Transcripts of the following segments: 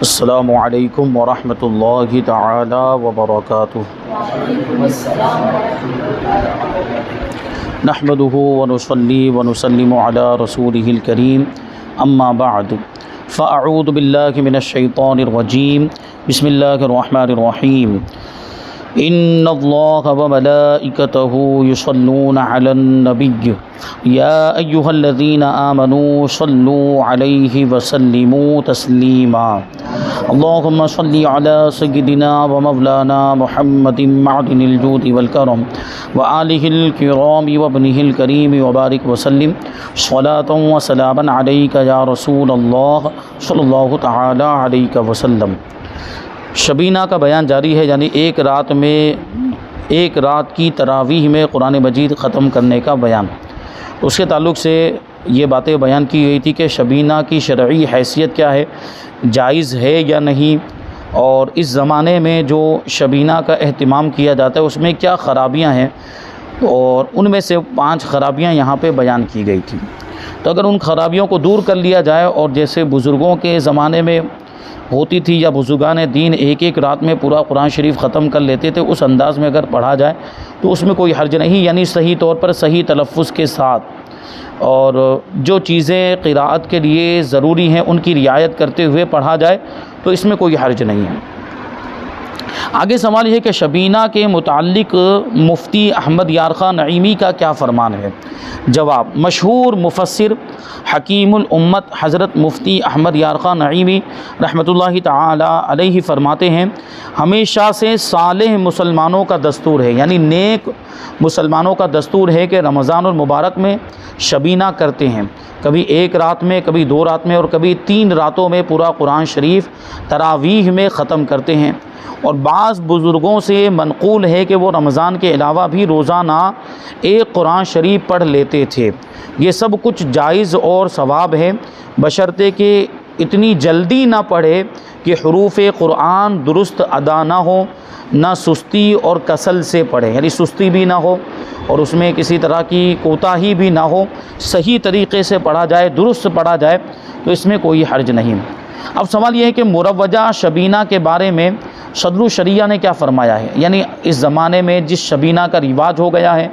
السلام علیکم ورحمۃ اللہ تعالی وبرکاتہ۔ نحمده ونصلی ونسلم علی رسولہ الکریم، اما بعد فاعوذ باللہ من الشیطان الرجیم، بسم اللہ الرحمن الرحیم۔ ان اللہ وملائکتہ یصلون علی النبی یا ایہا الذین آمنوا صلوا علیہ وسلموا تسلیما۔ اللہم صلی علی سیدنا ومولانا محمد معدن الجود والکرم وآلہ الکرام وابنہ الکریم وبارک وسلم صلاۃ وسلاما علیک یا رسول اللہ صلی اللہ تعالی علیہ وسلم۔ شبینہ کا بیان جاری ہے، یعنی ایک رات کی تراویح میں قرآن مجید ختم کرنے کا بیان۔ اس کے تعلق سے یہ باتیں بیان کی گئی تھی کہ شبینہ کی شرعی حیثیت کیا ہے، جائز ہے یا نہیں، اور اس زمانے میں جو شبینہ کا اہتمام کیا جاتا ہے اس میں کیا خرابیاں ہیں، اور ان میں سے 5 خرابیاں یہاں پہ بیان کی گئی تھیں۔ تو اگر ان خرابیوں کو دور کر لیا جائے، اور جیسے بزرگوں کے زمانے میں ہوتی تھی یا بزرگان دین ایک رات میں پورا قرآن شریف ختم کر لیتے تھے، اس انداز میں اگر پڑھا جائے تو اس میں کوئی حرج نہیں، یعنی صحیح طور پر صحیح تلفظ کے ساتھ، اور جو چیزیں قراءت کے لیے ضروری ہیں ان کی رعایت کرتے ہوئے پڑھا جائے تو اس میں کوئی حرج نہیں ہے۔ آگے سوال یہ ہے کہ شبینہ کے متعلق مفتی احمد یارخان نعیمی کا کیا فرمان ہے؟ جواب: مشہور مفسر حکیم الامت حضرت مفتی احمد یارخان نعیمی رحمۃ اللہ تعالی علیہ فرماتے ہیں، ہمیشہ سے صالح مسلمانوں کا دستور ہے، یعنی نیک مسلمانوں کا دستور ہے کہ رمضان المبارک میں شبینہ کرتے ہیں، کبھی 1 رات میں، کبھی 2 رات میں، اور کبھی 3 راتوں میں پورا قرآن شریف تراویح میں ختم کرتے ہیں۔ اور بعض بزرگوں سے منقول ہے کہ وہ رمضان کے علاوہ بھی روزانہ 1 قرآن شریف پڑھ لیتے تھے۔ یہ سب کچھ جائز اور ثواب ہے، بشرطے کہ اتنی جلدی نہ پڑھے کہ حروف قرآن درست ادا نہ ہو، نہ سستی اور کسل سے پڑھے، یعنی سستی بھی نہ ہو اور اس میں کسی طرح کی کوتاہی بھی نہ ہو، صحیح طریقے سے پڑھا جائے، درست پڑھا جائے تو اس میں کوئی حرج نہیں۔ اب سوال یہ ہے کہ مروجہ شبینہ کے بارے میں صدر الشریعہ نے کیا فرمایا ہے، یعنی اس زمانے میں جس شبینہ کا رواج ہو گیا ہے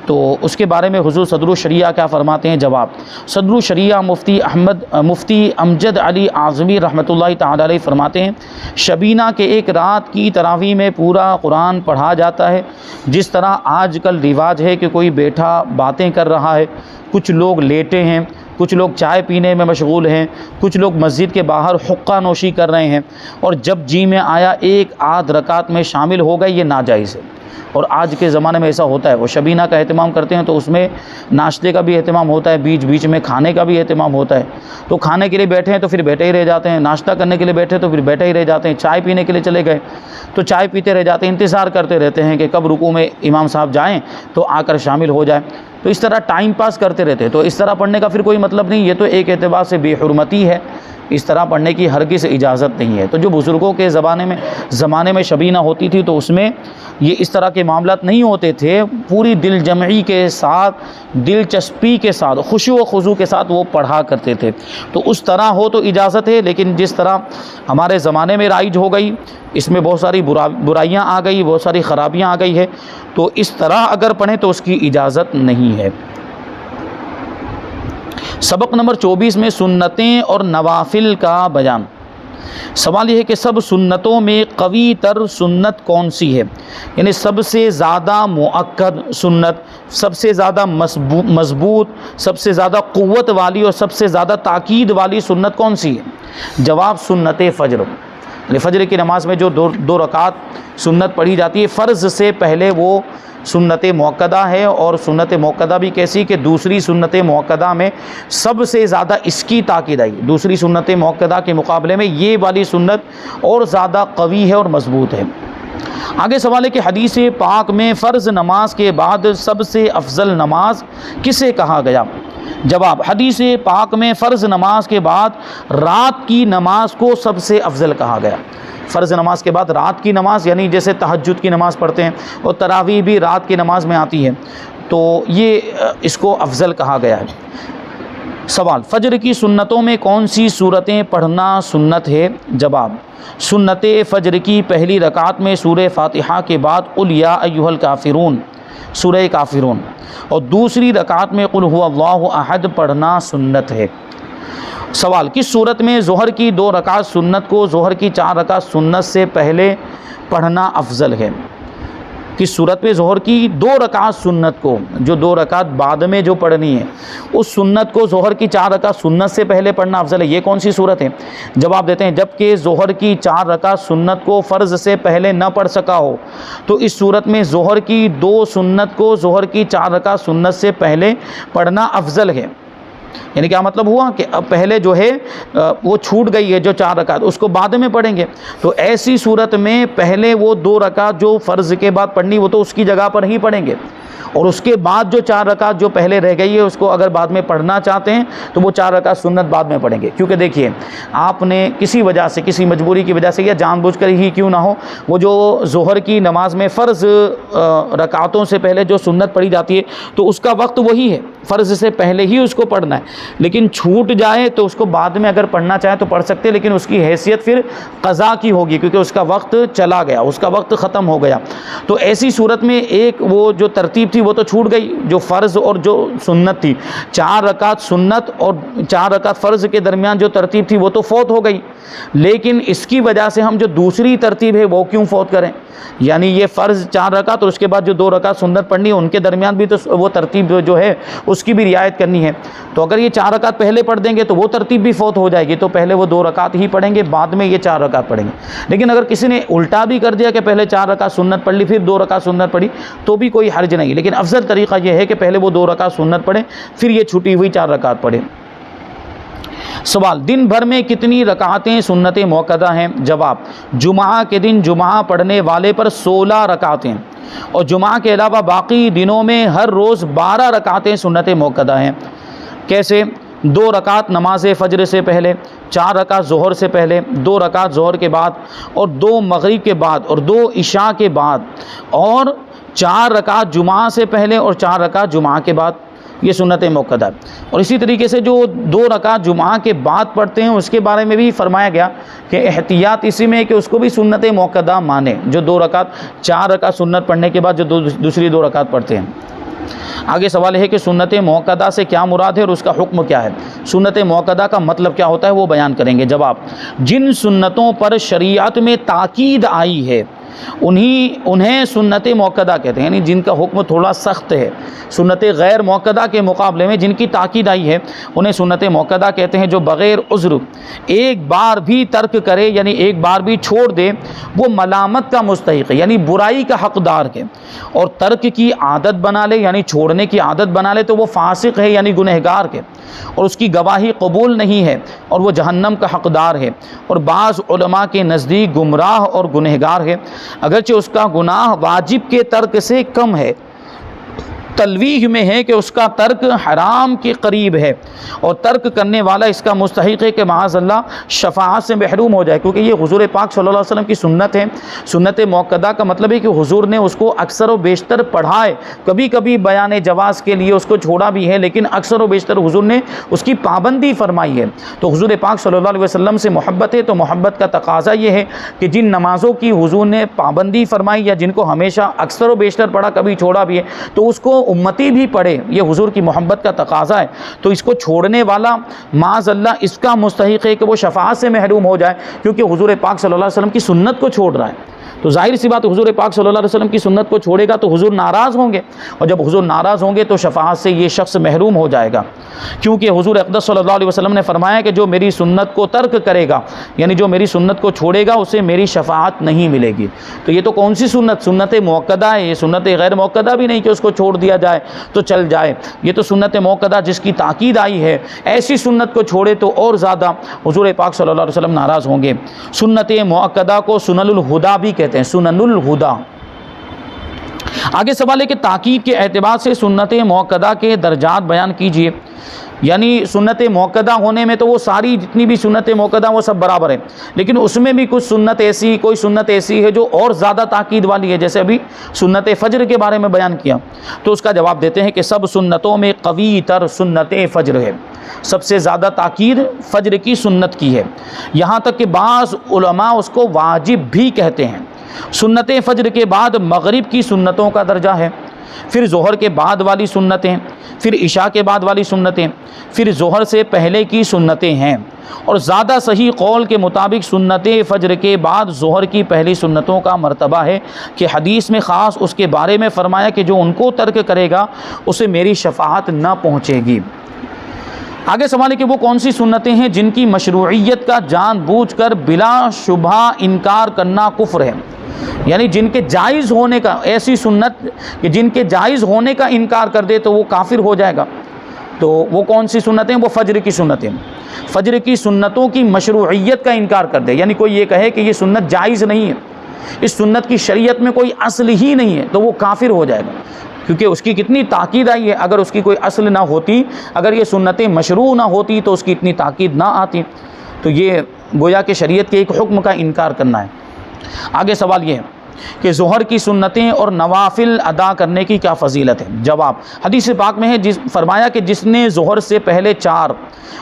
تو اس کے بارے میں حضور صدر الشریعہ کیا فرماتے ہیں؟ جواب: صدر الشریعہ مفتی امجد علی اعظمی رحمۃ اللہ تعالی علیہ فرماتے ہیں، شبینہ کے 1 رات کی تراویح میں پورا قرآن پڑھا جاتا ہے، جس طرح آج کل رواج ہے کہ کوئی بیٹھا باتیں کر رہا ہے، کچھ لوگ لیٹے ہیں، کچھ لوگ چائے پینے میں مشغول ہیں، کچھ لوگ مسجد کے باہر حقہ نوشی کر رہے ہیں، اور جب جی میں آیا 1 آدھ رکعت میں شامل ہو گئے، یہ ناجائز ہے۔ اور آج کے زمانے میں ایسا ہوتا ہے، وہ شبینہ کا اہتمام کرتے ہیں تو اس میں ناشتے کا بھی اہتمام ہوتا ہے، بیچ بیچ میں کھانے کا بھی اہتمام ہوتا ہے، تو کھانے کے لیے بیٹھے ہیں تو پھر بیٹھے ہی رہ جاتے ہیں، ناشتہ کرنے کے لیے بیٹھے تو پھر بیٹھے ہی رہ جاتے ہیں، چائے پینے کے لیے چلے گئے تو چائے پیتے رہ جاتے ہیں، انتظار کرتے رہتے ہیں کہ کب رکوع میں امام صاحب جائیں تو آ کر شامل ہو جائیں، تو اس طرح ٹائم پاس کرتے رہتے ہیں۔ تو اس طرح پڑھنے کا پھر کوئی مطلب نہیں، یہ تو ایک اعتبار سے بے حرمتی ہے، اس طرح پڑھنے کی ہرگز اجازت نہیں ہے۔ تو جو بزرگوں کے زمانے میں شبینہ ہوتی تھی تو اس میں یہ اس طرح کے معاملات نہیں ہوتے تھے، پوری دل جمعی کے ساتھ، دلچسپی کے ساتھ، خشوع و خضوع کے ساتھ وہ پڑھا کرتے تھے۔ تو اس طرح ہو تو اجازت ہے، لیکن جس طرح ہمارے زمانے میں رائج ہو گئی، اس میں بہت ساری برائیاں آ گئی، بہت ساری خرابیاں آ گئی ہے، تو اس طرح اگر پڑھیں تو اس کی اجازت نہیں ہے۔ سبق نمبر 24 میں سنتیں اور نوافل کا بیان۔ سوال یہ ہے کہ سب سنتوں میں قوی تر سنت کون سی ہے، یعنی سب سے زیادہ مؤکد سنت، سب سے زیادہ مضبوط، سب سے زیادہ قوت والی اور سب سے زیادہ تاکید والی سنت کون سی ہے؟ جواب: سنت فجر، یعنی فجر کی نماز میں جو 2 رکعت سنت پڑھی جاتی ہے، فرض سے پہلے وہ سنت مؤکدہ ہے، اور سنت مؤکدہ بھی کیسی کہ دوسری سنت مؤکدہ میں سب سے زیادہ اس کی تاکید آئی، دوسری سنت مؤکدہ کے مقابلے میں یہ والی سنت اور زیادہ قوی ہے اور مضبوط ہے۔ آگے سوال ہے کہ حدیث پاک میں فرض نماز کے بعد سب سے افضل نماز کسے کہا گیا؟ جواب: حدیث پاک میں فرض نماز کے بعد رات کی نماز کو سب سے افضل کہا گیا۔ فرض نماز کے بعد رات کی نماز، یعنی جیسے تہجد کی نماز پڑھتے ہیں اور تراویح بھی رات کی نماز میں آتی ہے، تو یہ اس کو افضل کہا گیا ہے۔ سوال، فجر کی سنتوں میں کون سی صورتیں پڑھنا سنت ہے؟ جواب، سنت فجر کی پہلی رکعت میں سورہ فاتحہ کے بعد قل یا ایھا الکافرون سورہ کافرون اور دوسری رکعت میں قل ھو اللہ احد پڑھنا سنت ہے۔ سوال، کس صورت میں ظہر کی 2 رکعت سنت کو ظہر کی 4 رکعت سنت سے پہلے پڑھنا افضل ہے؟ کس صورت میں ظہر کی 2 رکعت سنت کو، جو 2 رکعت بعد میں جو پڑھنی ہے، اس سنت کو ظہر کی 4 رکعت سنت سے پہلے پڑھنا افضل ہے؟ یہ کون سی صورت ہے؟ جواب دیتے ہیں، جب کہ ظہر کی 4 رکعت سنت کو فرض سے پہلے نہ پڑھ سکا ہو تو اس صورت میں ظہر کی 2 سنت کو ظہر کی 4 رکعت سنت سے پہلے پڑھنا افضل ہے۔ یعنی کیا مطلب ہوا کہ اب پہلے جو ہے وہ چھوٹ گئی ہے جو 4 رکعت، اس کو بعد میں پڑھیں گے، تو ایسی صورت میں پہلے وہ 2 رکعت جو فرض کے بعد پڑھنی وہ تو اس کی جگہ پر ہی پڑھیں گے، اور اس کے بعد جو 4 رکعت جو پہلے رہ گئی ہے اس کو اگر بعد میں پڑھنا چاہتے ہیں تو وہ 4 رکعت سنت بعد میں پڑھیں گے۔ کیونکہ دیکھیے، آپ نے کسی وجہ سے، کسی مجبوری کی وجہ سے یا جان بوجھ کر ہی کیوں نہ ہو، وہ جو ظہر کی نماز میں فرض رکعتوں سے پہلے جو سنت پڑھی جاتی ہے تو اس کا وقت وہی ہے، فرض سے پہلے ہی اس کو پڑھنا ہے، لیکن چھوٹ جائے تو اس کو بعد میں اگر پڑھنا چاہیں تو پڑھ سکتے، لیکن اس کی حیثیت پھر قضا کی ہوگی کیونکہ اس کا وقت چلا گیا، اس کا وقت ختم ہو گیا۔ تو ایسی صورت میں ایک وہ جو ترتیب تھی وہ تو چھوٹ گئی، جو فرض اور جو سنت تھی، 4 رکعت سنت اور 4 رکعت فرض کے درمیان جو ترتیب تھی وہ تو فوت ہو گئی، لیکن اس کی وجہ سے ہم جو دوسری ترتیب ہے وہ کیوں فوت کریں؟ یعنی یہ فرض 4 رکعت اور اس کے بعد جو 2 رکعت سنت پڑھنی ہے ان کے درمیان بھی تو وہ ترتیب جو ہے اس کی بھی رعایت کرنی ہے، تو اگر یہ 4 رکعت پہلے پڑھ دیں گے تو وہ ترتیب بھی فوت ہو جائے گی، تو پہلے وہ 2 رکعت ہی پڑھیں گے، بعد میں یہ 4 رکعت پڑھیں گے۔ لیکن اگر کسی نے الٹا بھی کر دیا کہ پہلے 4 رکعت سنت پڑھ لی پھر 2 رکعت سنت پڑھی تو بھی کوئی حرج نہیں، لیکن افضل طریقہ یہ ہے کہ پہلے وہ 2 رکعت سنت پڑھیں پھر یہ چھٹی ہوئی 4 رکعت پڑھیں۔ سوال، دن بھر میں کتنی رکعتیں سنت موقدہ ہیں؟ جواب، جمعہ کے دن جمعہ پڑھنے والے پر 16 رکعتیں اور جمعہ کے علاوہ باقی دنوں میں ہر روز 12 رکعتیں سنت موقدہ ہیں۔ کیسے؟ 2 رکعت نماز فجر سے پہلے، 4 رکعت ظہر سے پہلے، 2 رکعت ظہر کے بعد اور 2 مغرب کے بعد اور 2 عشاء کے بعد، اور 4 رکعت جمعہ سے پہلے اور 4 رکعت جمعہ کے بعد، یہ سنت موقدہ۔ اور اسی طریقے سے جو 2 رکعت جمعہ کے بعد پڑھتے ہیں اس کے بارے میں بھی فرمایا گیا کہ احتیاط اسی میں ہے کہ اس کو بھی سنت موقدہ مانے، جو 2 رکعت 4 رکعت سنت پڑھنے کے بعد جو دوسری 2 رکعت پڑھتے ہیں۔ آگے سوال ہے کہ سنت موقدہ سے کیا مراد ہے اور اس کا حکم کیا ہے؟ سنت موقدہ کا مطلب کیا ہوتا ہے وہ بیان کریں گے۔ جواب، جن سنتوں پر شریعت میں تاکید آئی ہے انہیں سنت موقدہ کہتے ہیں، یعنی جن کا حکم تھوڑا سخت ہے، سنت غیر موقدہ کے مقابلے میں جن کی تاکید آئی ہے انہیں سنت موقدہ کہتے ہیں۔ جو بغیر عذر ایک بار بھی ترک کرے، یعنی ایک بار بھی چھوڑ دے، وہ ملامت کا مستحق ہے، یعنی برائی کا حقدار ہے، اور ترک کی عادت بنا لے، یعنی چھوڑنے کی عادت بنا لے تو وہ فاسق ہے، یعنی گنہگار ہے، اور اس کی گواہی قبول نہیں ہے اور وہ جہنم کا حقدار ہے، اور بعض علماء کے نزدیک گمراہ اور گنہگار ہے، اگرچہ اس کا گناہ واجب کے ترک سے کم ہے، تلویح میں ہے کہ اس کا ترک حرام کے قریب ہے، اور ترک کرنے والا اس کا مستحق ہے کہ معاذ اللہ شفاعت سے محروم ہو جائے، کیونکہ یہ حضور پاک صلی اللہ علیہ وسلم کی سنت ہے۔ سنت موقدہ کا مطلب ہے کہ حضور نے اس کو اکثر و بیشتر پڑھائے، کبھی کبھی بیان جواز کے لیے اس کو چھوڑا بھی ہے، لیکن اکثر و بیشتر حضور نے اس کی پابندی فرمائی ہے۔ تو حضور پاک صلی اللہ علیہ وسلم سے محبت ہے، تو محبت کا تقاضا یہ ہے کہ جن نمازوں کی حضور نے پابندی فرمائی یا جن کو ہمیشہ اکثر و بیشتر پڑھا، کبھی چھوڑا بھی ہے، تو اس کو امتی بھی پڑھے، یہ حضور کی محبت کا تقاضا ہے۔ تو اس کو چھوڑنے والا معاذ اللہ اس کا مستحق ہے کہ وہ شفاعت سے محروم ہو جائے، کیونکہ حضور پاک صلی اللہ علیہ وسلم کی سنت کو چھوڑ رہا ہے۔ تو ظاہر سی بات، حضور پاک صلی اللہ علیہ وسلم کی سنت کو چھوڑے گا تو حضور ناراض ہوں گے، اور جب حضور ناراض ہوں گے تو شفاعت سے یہ شخص محروم ہو جائے گا، کیونکہ حضور اقدس صلی اللہ علیہ وسلم نے فرمایا کہ جو میری سنت کو ترک کرے گا، یعنی جو میری سنت کو چھوڑے گا، اسے میری شفاعت نہیں ملے گی۔ تو یہ تو کون سی سنت موقدہ ہے، یہ سنت غیر موقدہ بھی نہیں کہ اس کو چھوڑ دیا جائے تو چل جائے، یہ تو سنت موقدہ جس کی تاکید آئی ہے، ایسی سنت کو چھوڑے تو اور زیادہ حضور پاک صلی اللہ علیہ وسلم ناراض ہوں گے۔ سنت موقدہ کو سنن الہدا بھی کہتے ہیں، سنن الہدا۔ آگے سوال ہے کہ تاکید کے اعتبار سے سنت موقدہ کے درجات بیان کیجیے، یعنی سنت موقدہ ہونے میں تو وہ ساری جتنی بھی سنت موقدہ وہ سب برابر ہیں، لیکن اس میں بھی کوئی سنت ایسی ہے جو اور زیادہ تاکید والی ہے، جیسے ابھی سنت فجر کے بارے میں بیان کیا، تو اس کا جواب دیتے ہیں کہ سب سنتوں میں قوی تر سنت فجر ہے۔ سب سے زیادہ تاکید فجر کی سنت کی ہے، یہاں تک کہ بعض علماء اس کو واجب بھی کہتے ہیں۔ سنت فجر کے بعد مغرب کی سنتوں کا درجہ ہے، پھر ظہر کے بعد والی سنتیں، پھر عشاء کے بعد والی سنتیں، پھر ظہر سے پہلے کی سنتیں ہیں، اور زیادہ صحیح قول کے مطابق سنت فجر کے بعد ظہر کی پہلی سنتوں کا مرتبہ ہے کہ حدیث میں خاص اس کے بارے میں فرمایا کہ جو ان کو ترک کرے گا اسے میری شفاعت نہ پہنچے گی۔ آگے سوال ہے کہ وہ کون سی سنتیں ہیں جن کی مشروعیت کا جان بوجھ کر بلا شبہ انکار کرنا کفر ہے، یعنی جن کے جائز ہونے کا، ایسی سنت کہ جن کے جائز ہونے کا انکار کر دے تو وہ کافر ہو جائے گا۔ تو وہ کون سی سنتیں؟ وہ فجر کی سنتیں، فجر کی سنتوں کی مشروعیت کا انکار کر دے، یعنی کوئی یہ کہے کہ یہ سنت جائز نہیں ہے، اس سنت کی شریعت میں کوئی اصل ہی نہیں ہے، تو وہ کافر ہو جائے گا، کیونکہ اس کی کتنی تاکید آئی ہے۔ اگر اس کی کوئی اصل نہ ہوتی، اگر یہ سنتیں مشروع نہ ہوتی تو اس کی اتنی تاکید نہ آتی، تو یہ گویا کہ شریعت کے ایک حکم کا انکار کرنا ہے۔ آگے سوال یہ ہے کہ ظہر کی سنتیں اور نوافل ادا کرنے کی کیا فضیلت ہے؟ جواب، حدیث پاک میں ہے، فرمایا کہ جس نے ظہر سے پہلے 4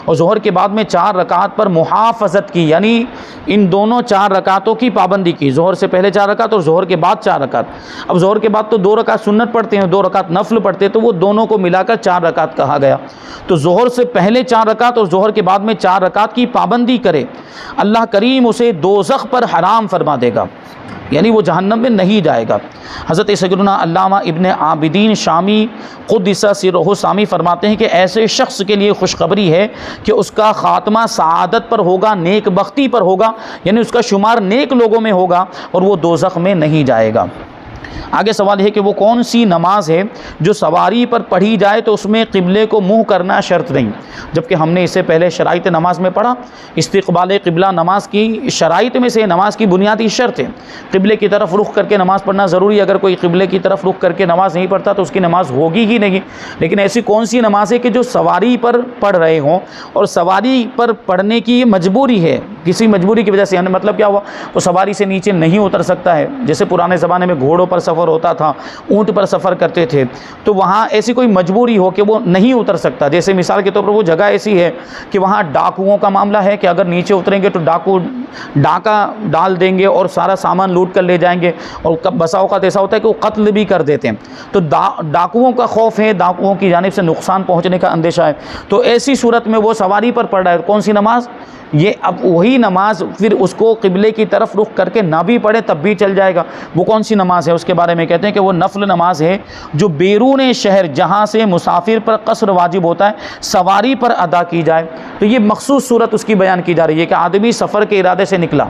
اور ظہر کے بعد میں 4 رکعت پر محافظت کی، یعنی ان دونوں 4 رکعتوں کی پابندی کی، ظہر سے پہلے 4 رکعت اور ظہر کے بعد 4 رکعت۔ اب ظہر کے بعد تو 2 رکعت سنت پڑھتے ہیں، 2 رکعت نفل پڑھتے ہیں، تو وہ دونوں کو ملا کر 4 رکعت کہا گیا۔ تو ظہر سے پہلے 4 رکعت اور ظہر کے بعد میں 4 رکعت کی پابندی کرے، اللہ کریم اسے دوزخ پر حرام فرما دے گا، یعنی وہ جہنم میں نہیں جائے گا۔ حضرت سیدنا علامہ ابن عابدین شامی قدس سرہ سامی فرماتے ہیں کہ ایسے شخص کے لیے خوشخبری ہے کہ اس کا خاتمہ سعادت پر ہوگا، نیک بختی پر ہوگا، یعنی اس کا شمار نیک لوگوں میں ہوگا اور وہ دوزخ میں نہیں جائے گا۔ آگے سوال ہے کہ وہ کون سی نماز ہے جو سواری پر پڑھی جائے تو اس میں قبلے کو منہ کرنا شرط نہیں، جبکہ ہم نے اس سے پہلے شرائط نماز میں پڑھا، استقبال قبلہ نماز کی شرائط میں سے نماز کی بنیادی شرط ہے، قبلے کی طرف رخ کر کے نماز پڑھنا ضروری ہے، اگر کوئی قبلے کی طرف رخ کر کے نماز نہیں پڑھتا تو اس کی نماز ہوگی ہی نہیں۔ لیکن ایسی کون سی نماز ہے کہ جو سواری پر پڑھ رہے ہوں اور سواری پر پڑھنے کی مجبوری ہے، کسی مجبوری کی وجہ سے، یعنی مطلب کیا ہوا، وہ سواری سے نیچے نہیں اتر سکتا ہے، جیسے پرانے زمانے میں گھوڑوں پر سفر ہوتا تھا، اونٹ پر سفر کرتے تھے، تو وہاں ایسی کوئی مجبوری ہو کہ وہ نہیں اتر سکتا، جیسے مثال کے طور پر وہ جگہ ایسی ہے کہ وہاں ڈاکوؤں کا معاملہ ہے کہ اگر نیچے اتریں گے تو ڈاکو ڈاکہ ڈال دیں گے اور سارا سامان لوٹ کر لے جائیں گے، اور بسا اوقات ایسا ہوتا ہے کہ وہ قتل بھی کر دیتے ہیں، تو ڈاکوؤں کا خوف ہے، ڈاکوؤں کی جانب سے نقصان پہنچنے کا اندیشہ ہے، تو ایسی صورت میں وہ سواری پر پڑھ رہا ہے، کون سی نماز؟ یہ اب وہی نماز پھر اس کو قبلے کی طرف رخ کر کے نہ بھی پڑھے تب بھی چل جائے گا۔ وہ کون سی نماز ہے؟ اس کے بارے میں کہتے ہیں کہ وہ نفل نماز ہے جو بیرون شہر جہاں سے مسافر پر قصر واجب ہوتا ہے سواری پر ادا کی جائے۔ تو یہ مخصوص صورت اس کی بیان کی جا رہی ہے کہ آدمی سفر کے ارادے سے نکلا،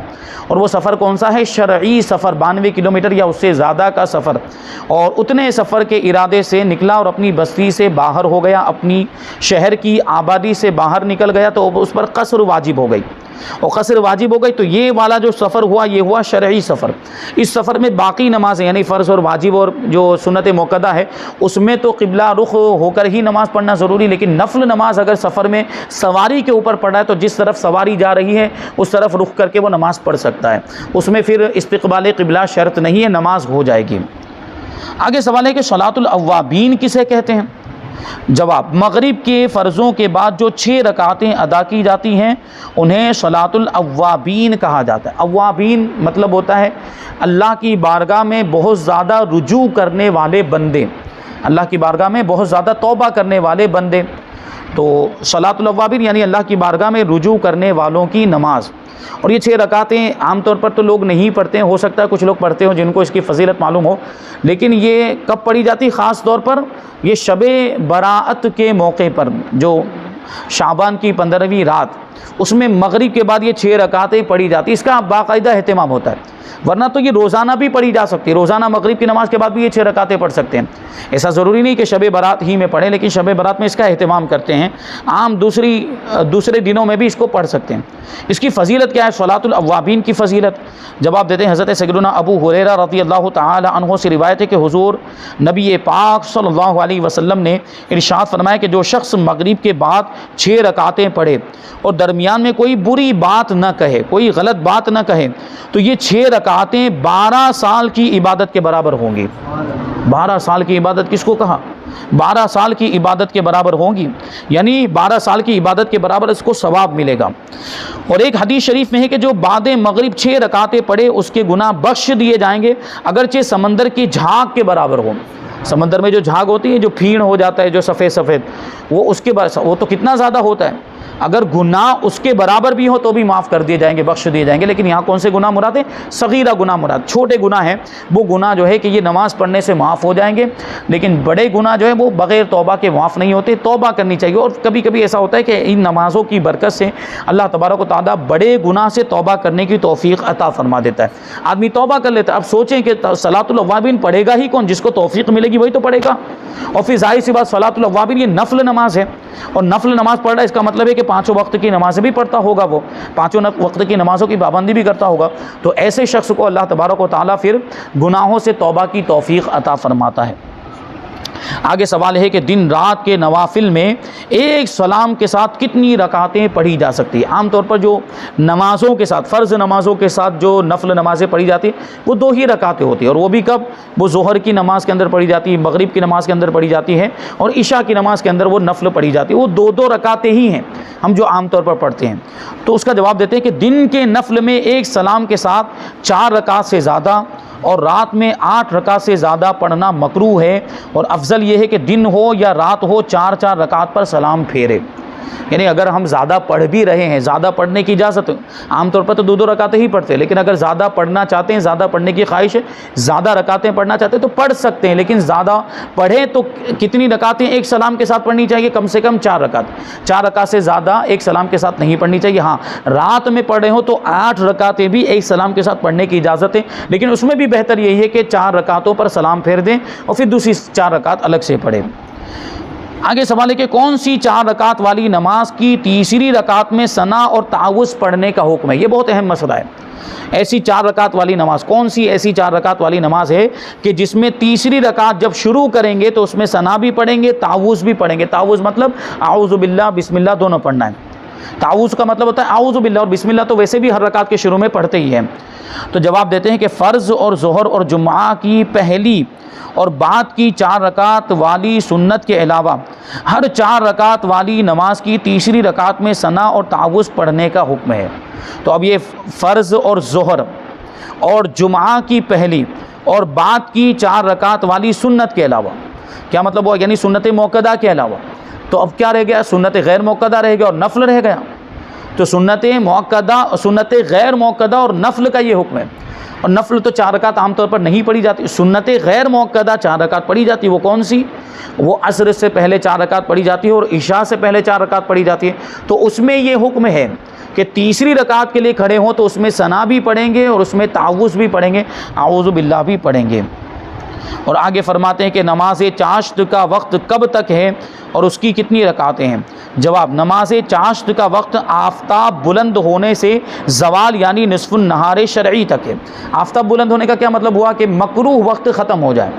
اور وہ سفر کون سا ہے؟ شرعی سفر، 92 کلومیٹر یا اس سے زیادہ کا سفر، اور اتنے سفر کے ارادے سے نکلا اور اپنی بستی سے باہر ہو گیا، اپنی شہر کی آبادی سے باہر نکل گیا، تو اس پر قصر واجب ہو گئی، اور قصر واجب ہو گئی، تو یہ والا جو سفر ہوا یہ ہوا شرعی سفر۔ اس سفر میں باقی نمازیں یعنی فرض اور واجب اور جو سنت موقدہ ہے اس میں تو قبلہ رخ ہو کر ہی نماز پڑھنا ضروری، لیکن نفل نماز اگر سفر میں سواری کے اوپر پڑھا ہے تو جس طرف سواری جا رہی ہے اس طرف رخ کر کے وہ نماز پڑھ سکتا ہے، اس میں پھر استقبال قبلہ شرط نہیں ہے، نماز ہو جائے گی۔ آگے سوال ہے کہ صلاۃ الاوابین کسے کہتے ہیں؟ جواب، مغرب کے فرضوں کے بعد جو 6 رکعتیں ادا کی جاتی ہیں انہیں صلاۃ الاوابین کہا جاتا ہے۔ اوابین مطلب ہوتا ہے اللہ کی بارگاہ میں بہت زیادہ رجوع کرنے والے بندے، اللہ کی بارگاہ میں بہت زیادہ توبہ کرنے والے بندے، تو صلاۃ الاوابین یعنی اللہ کی بارگاہ میں رجوع کرنے والوں کی نماز۔ اور یہ 6 رکعتیں عام طور پر تو لوگ نہیں پڑھتے ہیں، ہو سکتا ہے کچھ لوگ پڑھتے ہوں جن کو اس کی فضیلت معلوم ہو، لیکن یہ کب پڑھی جاتی؟ خاص طور پر یہ شب براءت کے موقع پر، جو شعبان کی 15ویں رات، اس میں مغرب کے بعد یہ 6 رکعتیں پڑھی جاتی، اس کا باقاعدہ اہتمام ہوتا ہے، ورنہ تو یہ روزانہ بھی پڑھی جا سکتی ہے، روزانہ مغرب کی نماز کے بعد بھی یہ 6 رکعتیں پڑھ سکتے ہیں، ایسا ضروری نہیں کہ شب برات ہی میں پڑھیں، لیکن شب برات میں اس کا اہتمام کرتے ہیں، عام دوسرے دنوں میں بھی اس کو پڑھ سکتے ہیں۔ اس کی فضیلت کیا ہے؟ صلاۃ الاوابین کی فضیلت جواب دیتے ہیں حضرت سیدنا ابو ہریرہ رضی اللہ تعالی عنہ سے روایت ہے کہ حضور نبی پاک صلی اللہ علیہ وسلم نے ارشاد فرمایا کہ جو شخص مغرب کے بعد 6 رکعتیں پڑھے اور درمیان میں کوئی بری بات نہ کہے، کوئی غلط بات نہ کہے، تو یہ 6 رکعتیں 12 سال کی عبادت کے برابر ہوں گی۔ 12 سال کی عبادت کس کو کہا؟ 12 سال کی عبادت کے برابر ہوں گی، یعنی 12 سال کی عبادت کے برابر اس کو ثواب ملے گا۔ اور ایک حدیث شریف میں ہے کہ جو بعد مغرب 6 رکعتیں پڑھے اس کے گناہ بخش دیے جائیں گے، اگرچہ سمندر کی جھاگ کے برابر ہوں۔ سمندر میں جو جھاگ ہوتی ہے، جو پھیڑ ہو جاتا ہے جو سفید سفید، وہ تو کتنا زیادہ ہوتا ہے، اگر گناہ اس کے برابر بھی ہو تو بھی معاف کر دیے جائیں گے، بخش دیے جائیں گے۔ لیکن یہاں کون سے گناہ مراد ہیں؟ صغیرہ گناہ مراد، چھوٹے گناہ ہیں وہ گناہ جو ہے کہ یہ نماز پڑھنے سے معاف ہو جائیں گے، لیکن بڑے گناہ جو ہے وہ بغیر توبہ کے معاف نہیں ہوتے، توبہ کرنی چاہیے۔ اور کبھی کبھی ایسا ہوتا ہے کہ ان نمازوں کی برکت سے اللہ تبارک و تعالیٰ بڑے گناہ سے توبہ کرنے کی توفیق عطا فرما دیتا ہے، آدمی توبہ کر لیتا ہے۔ اب سوچیں کہ صلاۃ الاوابین پڑھے گا ہی کون؟ جس کو توفیق ملے گی وہی تو پڑھے گا۔ اور پھر ظاہر سی بات، صلاۃ الاوابین یہ نفل نماز ہے، اور نفل نماز پڑھ رہا ہے اس کا مطلب ہے کہ 5 وقت کی نمازیں بھی پڑھتا ہوگا، وہ 5 وقت کی نمازوں کی پابندی بھی کرتا ہوگا، تو ایسے شخص کو اللہ تبارک و تعالیٰ پھر گناہوں سے توبہ کی توفیق عطا فرماتا ہے۔ آگے سوال ہے کہ دن رات کے نوافل میں ایک سلام کے ساتھ کتنی رکعتیں پڑھی جا سکتی ہیں؟ عام طور پر جو نمازوں کے ساتھ، فرض نمازوں کے ساتھ جو نفل نمازیں پڑھی جاتی ہیں وہ 2 ہی رکعتیں ہوتی ہیں، اور وہ بھی کب؟ وہ ظہر کی نماز کے اندر پڑھی جاتی ہے، مغرب کی نماز کے اندر پڑھی جاتی ہے، اور عشاء کی نماز کے اندر وہ نفل پڑھی جاتی ہے، وہ 2 رکعتیں ہی ہیں ہم جو عام طور پر پڑھتے ہیں۔ تو اس کا جواب دیتے ہیں کہ دن کے نفل میں ایک سلام کے ساتھ 4 رکعت سے زیادہ اور رات میں 8 رکعت سے زیادہ پڑھنا مکروہ ہے، اور افضل یہ ہے کہ دن ہو یا رات ہو 4 رکعت پر سلام پھیرے۔ یعنی اگر ہم زیادہ پڑھ بھی رہے ہیں، زیادہ پڑھنے کی اجازت، عام طور پر تو 2 رکعتیں ہی پڑھتے ہیں، لیکن اگر زیادہ پڑھنا چاہتے ہیں، زیادہ پڑھنے کی خواہش ہے، زیادہ رکعتیں پڑھنا چاہتے ہیں تو پڑھ سکتے ہیں، لیکن زیادہ پڑھیں تو کتنی رکعتیں ایک سلام کے ساتھ پڑھنی چاہیے؟ کم سے کم 4 رکعت، 4 رکعت سے زیادہ ایک سلام کے ساتھ نہیں پڑھنی چاہیے۔ ہاں، رات میں پڑھ رہے ہو تو 8 رکعتیں بھی ایک سلام کے ساتھ پڑھنے کی اجازت ہے، لیکن اس میں بھی بہتر یہی ہے کہ 4 رکعتوں پر سلام پھیر دیں اور پھر دوسری 4 رکعت الگ سے پڑھیں۔ آگے سوال ہے کہ کون سی 4 رکعت والی نماز کی تیسری رکعت میں ثنا اور تعوذ پڑھنے کا حکم ہے؟ یہ بہت اہم مسئلہ ہے۔ ایسی 4 رکعت والی نماز کون سی ایسی 4 رکعت والی نماز ہے کہ جس میں تیسری رکعت جب شروع کریں گے تو اس میں ثنا بھی پڑھیں گے، تعوذ بھی پڑھیں گے؟ تعوذ مطلب اعوذ باللہ، بسم اللہ دونوں پڑھنا ہے۔ تعوذ کا مطلب ہوتا ہے اعوذ باللہ، اور بسم اللہ تو ویسے بھی ہر رکعت کے شروع میں پڑھتے ہی ہیں۔ تو جواب دیتے ہیں کہ فرض اور ظہر اور جمعہ کی پہلی اور بعد کی 4 رکعت والی سنت کے علاوہ ہر 4 رکعت والی نماز کی تیسری رکعت میں ثنا اور تعوذ پڑھنے کا حکم ہے۔ تو اب یہ فرض اور ظہر اور جمعہ کی پہلی اور بعد کی 4 رکعت والی سنت کے علاوہ، کیا مطلب ہوا؟ یعنی سنت موقدہ کے علاوہ، تو اب کیا رہ گیا؟ سنت غیر موقدہ رہ گیا اور نفل رہ گیا۔ تو سنت موقدہ، سنت غیر موقدہ اور نفل کا یہ حکم ہے، اور نفل تو 4 رکعت عام طور پر نہیں پڑھی جاتی، سنت غیر موقدہ 4 رکعت پڑھی جاتی ہے۔ وہ کون سی؟ وہ عصر سے پہلے 4 رکعت پڑھی جاتی ہے اور عشاء سے پہلے 4 رکعت پڑھی جاتی ہے۔ تو اس میں یہ حکم ہے کہ تیسری رکعت کے لیے کھڑے ہوں تو اس میں ثنا بھی پڑھیں گے اور اس میں تعوذ بھی پڑھیں گے، اعوذ باللہ بھی پڑھیں گے۔ اور آگے فرماتے ہیں کہ نماز چاشت کا وقت کب تک ہے اور اس کی کتنی رکعتیں ہیں؟ جواب، نماز چاشت کا وقت آفتاب بلند ہونے سے زوال یعنی نصف النہار شرعی تک ہے۔ آفتاب بلند ہونے کا کیا مطلب ہوا؟ کہ مکروہ وقت ختم ہو جائے،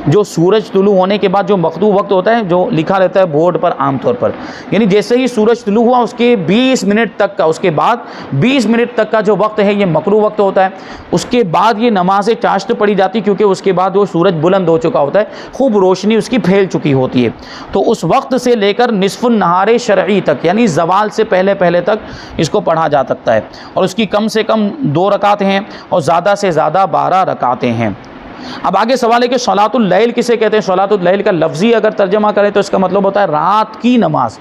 جو سورج طلوع ہونے کے بعد جو مقطوع وقت ہوتا ہے، جو لکھا رہتا ہے بورڈ پر عام طور پر، یعنی جیسے ہی سورج طلوع ہوا اس کے 20 منٹ تک کا، اس کے بعد 20 منٹ تک کا جو وقت ہے یہ مکروہ وقت ہوتا ہے۔ اس کے بعد یہ نماز چاشت پڑھی جاتی کیونکہ اس کے بعد وہ سورج بلند ہو چکا ہوتا ہے، خوب روشنی اس کی پھیل چکی ہوتی ہے۔ تو اس وقت سے لے کر نصف النہار شرعی تک یعنی زوال سے پہلے پہلے تک اس کو پڑھا جا سکتا ہے، اور اس کی کم سے کم 2 رکعتیں ہیں اور زیادہ سے زیادہ 12 رکعتیں ہیں۔ اب آگے سوال ہے کہ صلاۃ اللیل کسے کہتے ہیں؟ صلاۃ اللیل کا لفظی اگر ترجمہ کریں تو اس کا مطلب ہوتا ہے رات کی نماز۔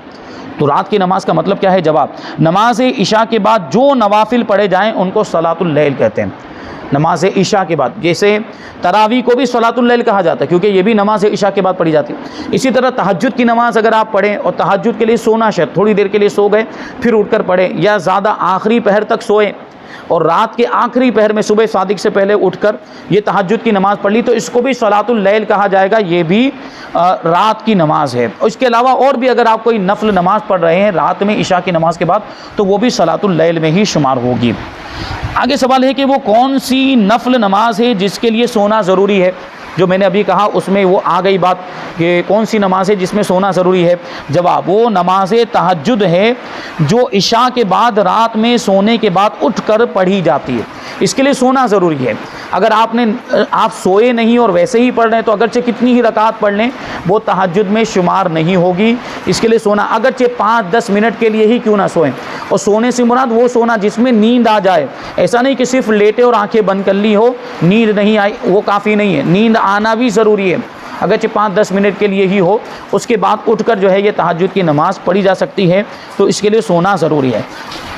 تو رات کی نماز کا مطلب کیا ہے؟ جواب، نماز عشاء کے بعد جو نوافل پڑھے جائیں ان کو صلاۃ اللیل کہتے ہیں۔ نماز عشاء کے بعد، جیسے تراویح کو بھی صلاۃ اللیل کہا جاتا ہے کیونکہ یہ بھی نماز عشاء کے بعد پڑھی جاتی ہے۔ اسی طرح تہجد کی نماز اگر آپ پڑھیں اور تہجد کے لیے سونا شاید تھوڑی دیر کے لیے سو گئے پھر اٹھ کر پڑھیں، یا زیادہ آخری پہر تک سوئیں اور رات کے آخری پہر میں صبح صادق سے پہلے اٹھ کر یہ تہجد کی نماز پڑھ لی، تو اس کو بھی صلاۃ اللیل کہا جائے گا، یہ بھی رات کی نماز ہے۔ اس کے علاوہ اور بھی اگر آپ کوئی نفل نماز پڑھ رہے ہیں رات میں عشاء کی نماز کے بعد تو وہ بھی صلاۃ اللیل میں ہی شمار ہوگی۔ آگے سوال ہے کہ وہ کون سی نفل نماز ہے جس کے لیے سونا ضروری ہے؟ جو میں نے ابھی کہا اس میں وہ آ گئی بات کہ کون سی نماز ہے جس میں سونا ضروری ہے۔ جواب، وہ نماز تہجد ہے جو عشاء کے بعد رات میں سونے کے بعد اٹھ کر پڑھی جاتی ہے، اس کے لیے سونا ضروری ہے۔ اگر آپ سوئے نہیں اور ویسے ہی پڑھ رہے ہیں تو اگرچہ کتنی ہی رکعت پڑھ لیں وہ تہجد میں شمار نہیں ہوگی. اس کے لیے سونا اگرچہ 5-10 منٹ کے لیے ہی کیوں نہ سوئیں. اور سونے سے مراد وہ سونا جس میں نیند آ جائے. ایسا نہیں کہ صرف لیٹے اور آنکھیں بند کر لی ہو, نیند نہیں آئی, وہ کافی نہیں ہے. نیند آنا بھی ضروری ہے, اگرچہ 5-10 منٹ کے لیے ہی ہو. اس کے بعد اٹھ کر جو ہے یہ تہجد کی نماز پڑھی جا سکتی ہے, تو اس کے لیے سونا ضروری ہے.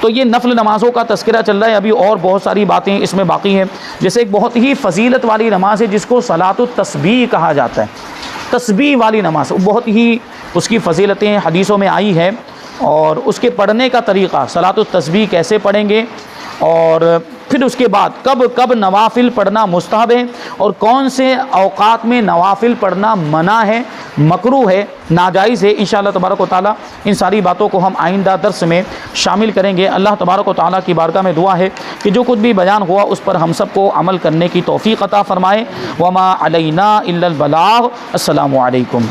تو یہ نفل نمازوں کا تذکرہ چل رہا ہے. ابھی اور بہت ساری باتیں اس میں باقی ہیں. جیسے ایک بہت ہی فضیلت والی نماز ہے جس کو صلاۃ التسبیح کہا جاتا ہے. تسبیح والی نماز بہت ہی اس کی فضیلتیں حدیثوں میں آئی ہے, اور اس کے پڑھنے کا طریقہ, صلاۃ التسبیح کیسے پڑھیں گے, اور پھر اس کے بعد کب نوافل پڑھنا مستحب ہے, اور کون سے اوقات میں نوافل پڑھنا منع ہے, مکروہ ہے, ناجائز ہے. انشاءاللہ تبارک و تعالیٰ ان ساری باتوں کو ہم آئندہ درس میں شامل کریں گے. اللہ تبارک و تعالیٰ کی بارگاہ میں دعا ہے کہ جو کچھ بھی بیان ہوا اس پر ہم سب کو عمل کرنے کی توفیق عطا فرمائے. وما علینا الا البلاغ. السلام علیکم.